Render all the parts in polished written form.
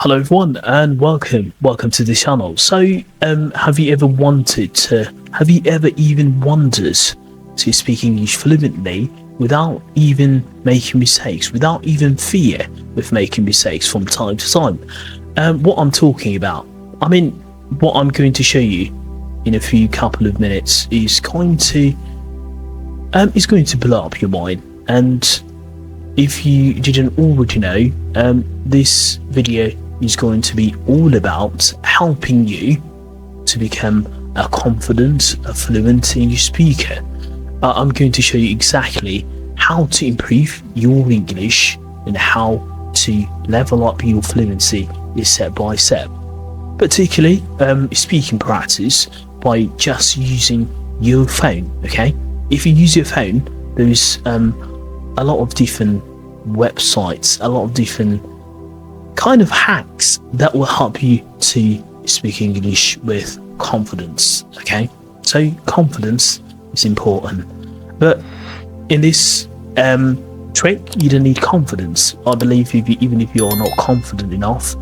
Hello everyone and welcome to the channel. So have you ever even wondered to speak English fluently without even making mistakes, without even fear of making mistakes from time to time? What I'm talking about, what I'm going to show you in a few couple of minutes is going to blow up your mind. And if you didn't already know, this video is going to be all about helping you to become a confident, a fluent English speaker. I'm going to show you exactly how to improve your English and how to level up your fluency step by step. Particularly speaking practice by just using your phone, okay? If you use your phone, there's a lot of different websites, a lot of different kind of hacks that will help you to speak English with confidence. Okay, so confidence is important, but in this trick you don't need confidence. I believe even if you're not confident enough,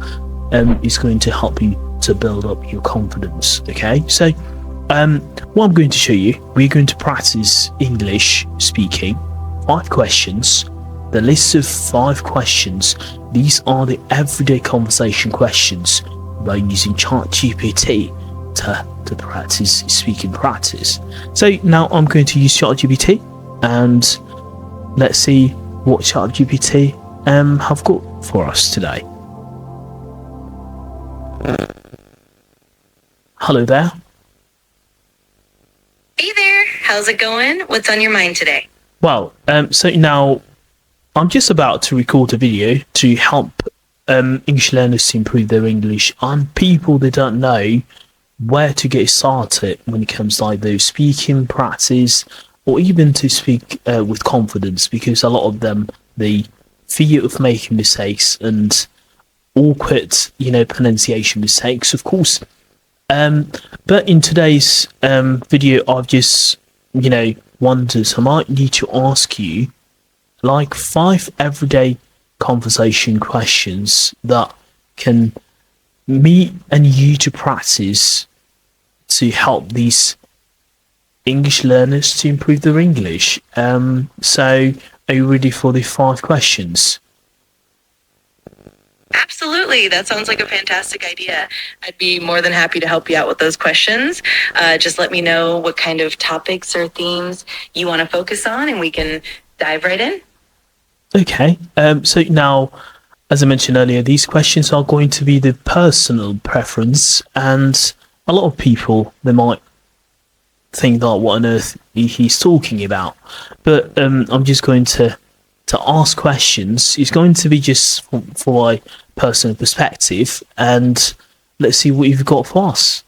it's going to help you to build up your confidence. Okay, so what I'm going to show you, we're going to practice English speaking. 5 questions. The list of 5 questions, these are the everyday conversation questions by using ChatGPT to practice speaking practice. So now I'm going to use ChatGPT and let's see what ChatGPT have got for us today. Hello there. Hey there, how's it going? What's on your mind today? Well, so now I'm just about to record a video to help English learners to improve their English and people that don't know where to get started when it comes to either speaking practice or even to speak with confidence, because a lot of them, the fear of making mistakes and awkward, pronunciation mistakes, of course. But in today's video, I've just, wondered, I might need to ask you like 5 everyday conversation questions that can me and you to practice to help these English learners to improve their English. So are you ready for the 5 questions? Absolutely, that sounds like a fantastic idea. I'd be more than happy to help you out with those questions. Just let me know what kind of topics or themes you want to focus on and we can dive right in. Okay, so now, as I mentioned earlier, these questions are going to be the personal preference, and a lot of people, they might think that what on earth he's talking about. But I'm just going to ask questions. It's going to be just for my personal perspective, and let's see what you've got for us.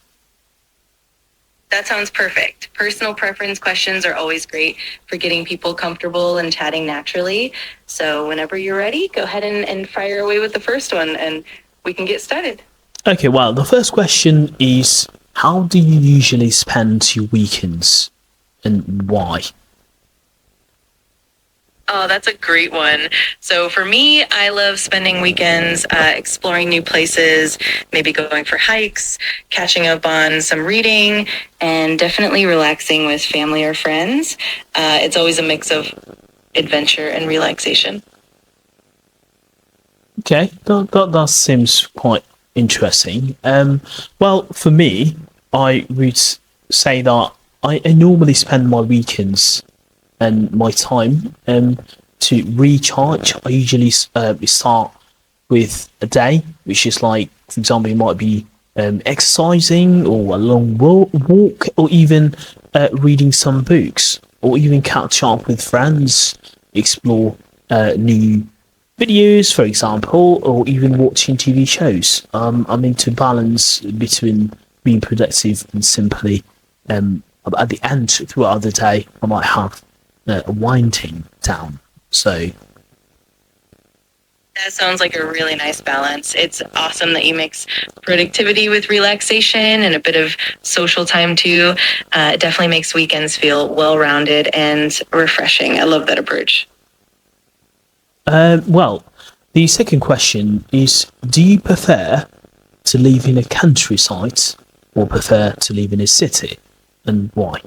That sounds perfect. Personal preference questions are always great for getting people comfortable and chatting naturally. So whenever you're ready, go ahead and fire away with the first one and we can get started. Okay, well, the first question is, how do you usually spend your weekends and why? Oh, that's a great one. So for me, I love spending weekends exploring new places, maybe going for hikes, catching up on some reading, and definitely relaxing with family or friends. It's always a mix of adventure and relaxation. Okay, that seems quite interesting. Well, for me, I would say that I normally spend my weekends and my time to recharge. I usually start with a day, which is like, for example, it might be exercising or a long walk, or even reading some books, or even catch up with friends, explore new videos, for example, or even watching TV shows. I'm into balance between being productive and simply at the end, throughout the day, I might have a winding down. So that sounds like a really nice balance. It's awesome that you mix productivity with relaxation and a bit of social time too. It definitely makes weekends feel well-rounded and refreshing. I love that approach. Well, The second question is, do you prefer to live in a countryside or prefer to live in a city, and why?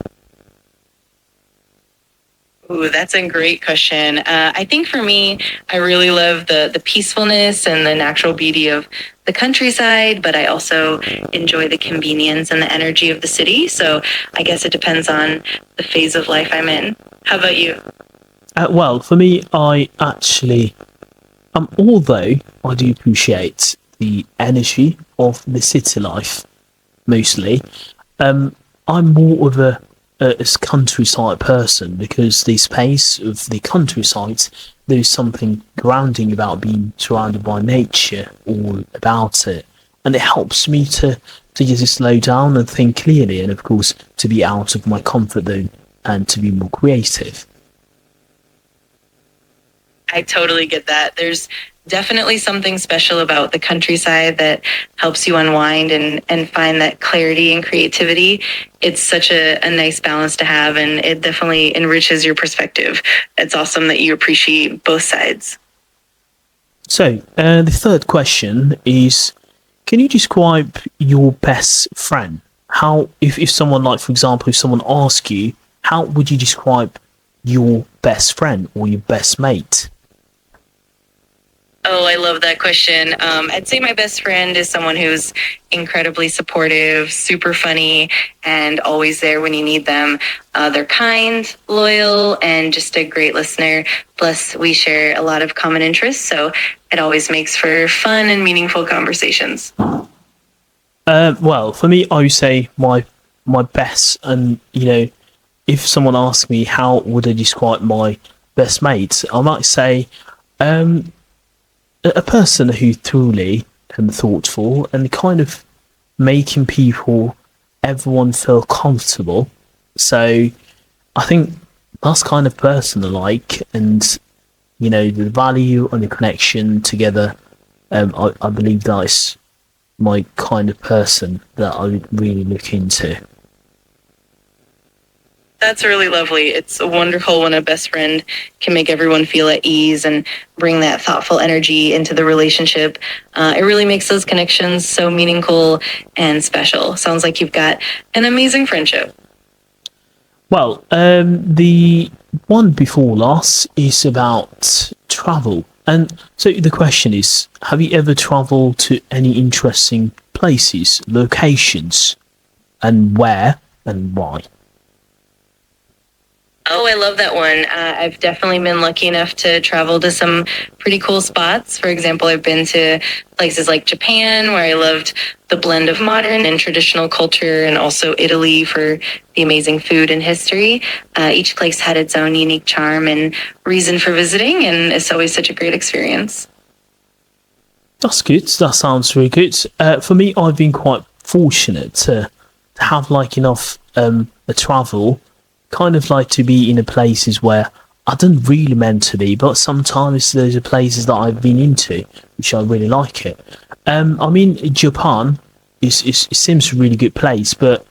Ooh, that's a great question. I think for me, I really love the peacefulness and the natural beauty of the countryside, but I also enjoy the convenience and the energy of the city. So I guess it depends on the phase of life I'm in. How about you? Well, for me, I actually, although I do appreciate the energy of the city life mostly, I'm more of a countryside person because the space of the countryside, there's something grounding about being surrounded by nature all about it. And it helps me to just slow down and think clearly, and of course, to be out of my comfort zone and to be more creative. I totally get that. There's definitely something special about the countryside that helps you unwind and find that clarity and creativity. It's such a nice balance to have, and it definitely enriches your perspective. It's awesome that you appreciate both sides. So, the third question is, can you describe your best friend? How, if someone, like, for example, if someone asks you, how would you describe your best friend or your best mate? Oh, I love that question. I'd say my best friend is someone who's incredibly supportive, super funny, and always there when you need them. They're kind, loyal, and just a great listener. Plus, we share a lot of common interests, so it always makes for fun and meaningful conversations. Well, for me, I would say my best, and if someone asks me how would I describe my best mate, I might say a person who truly and thoughtful and kind of making everyone feel comfortable. So I think that's kind of person I like, and the value and the connection together. I believe that's my kind of person that I would really look into. That's really lovely. It's wonderful when a best friend can make everyone feel at ease and bring that thoughtful energy into the relationship. It really makes those connections so meaningful and special. Sounds like you've got an amazing friendship. Well, the one before last is about travel. And so the question is, have you ever traveled to any interesting places, locations, and where and why? Oh, I love that one. I've definitely been lucky enough to travel to some pretty cool spots. For example, I've been to places like Japan, where I loved the blend of modern and traditional culture, and also Italy for the amazing food and history. Each place had its own unique charm and reason for visiting, and it's always such a great experience. That's good. That sounds really good. For me, I've been quite fortunate to have like enough a travel, kind of like to be in a places where I don't really meant to be, but sometimes there's a places that I've been into which I really like it. I mean, Japan it seems a really good place, but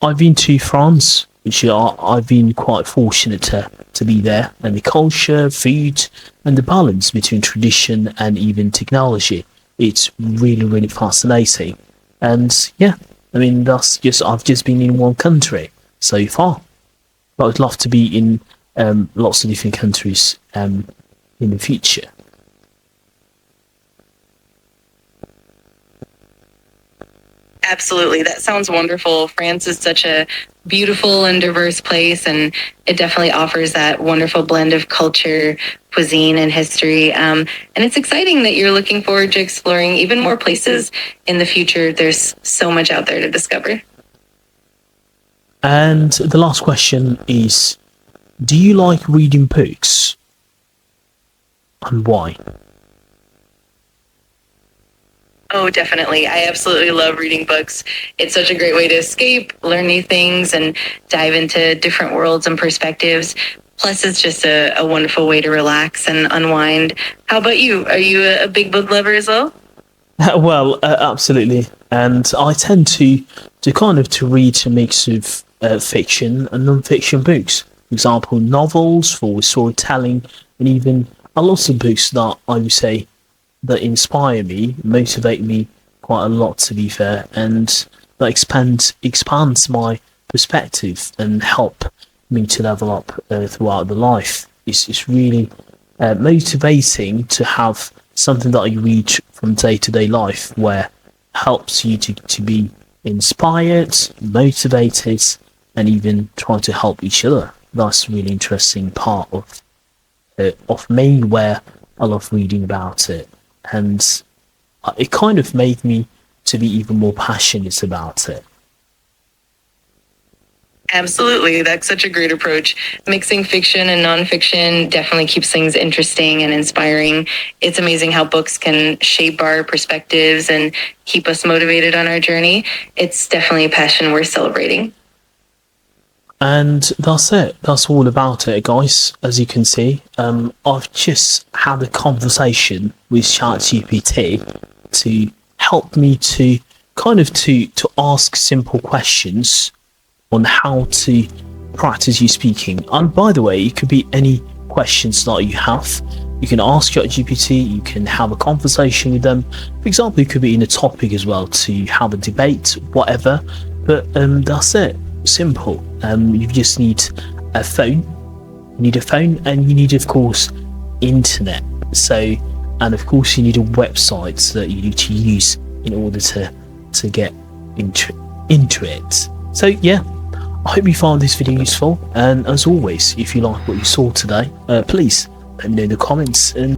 I've been to France, which I've been quite fortunate to be there, and the culture, food, and the balance between tradition and even technology. It's really, really fascinating. And yeah, I mean, I've just been in one country so far, but I'd love to be in lots of different countries in the future. Absolutely. That sounds wonderful. France is such a beautiful and diverse place, and it definitely offers that wonderful blend of culture, cuisine, and history. And it's exciting that you're looking forward to exploring even more places in the future. There's so much out there to discover. And the last question is, do you like reading books? And why? Oh, definitely. I absolutely love reading books. It's such a great way to escape, learn new things, and dive into different worlds and perspectives. Plus, it's just a wonderful way to relax and unwind. How about you? Are you a big book lover as well? Well, absolutely. And I tend to kind of to read a mix of fiction and non-fiction books. For example, novels for storytelling, and even a lot of books that I would say that inspire me, motivate me quite a lot, to be fair, and that expands my perspective and help me to level up throughout the life. It's really motivating to have something that you read from day-to-day life where helps you to be inspired, motivated, and even try to help each other. That's a really interesting part of me, where I love reading about it, and it kind of made me to be even more passionate about it. Absolutely. That's such a great approach. Mixing fiction and nonfiction definitely keeps things interesting and inspiring. It's amazing how books can shape our perspectives and keep us motivated on our journey. It's definitely a passion worth celebrating. And that's it. That's all about it, guys. As you can see, I've just had a conversation with ChatGPT to help me to kind of to ask simple questions on how to practice your speaking. And by the way, it could be any questions that you have. You can ask ChatGPT, you can have a conversation with them. For example, it could be in a topic as well, to have a debate, whatever. But that's it. Simple. You just need a phone. You need a phone, and you need, of course, internet. So, and of course, you need a website that you need to use in order to get into it. So yeah, I hope you found this video useful, and as always, if you like what you saw today, please let me know in the comments, and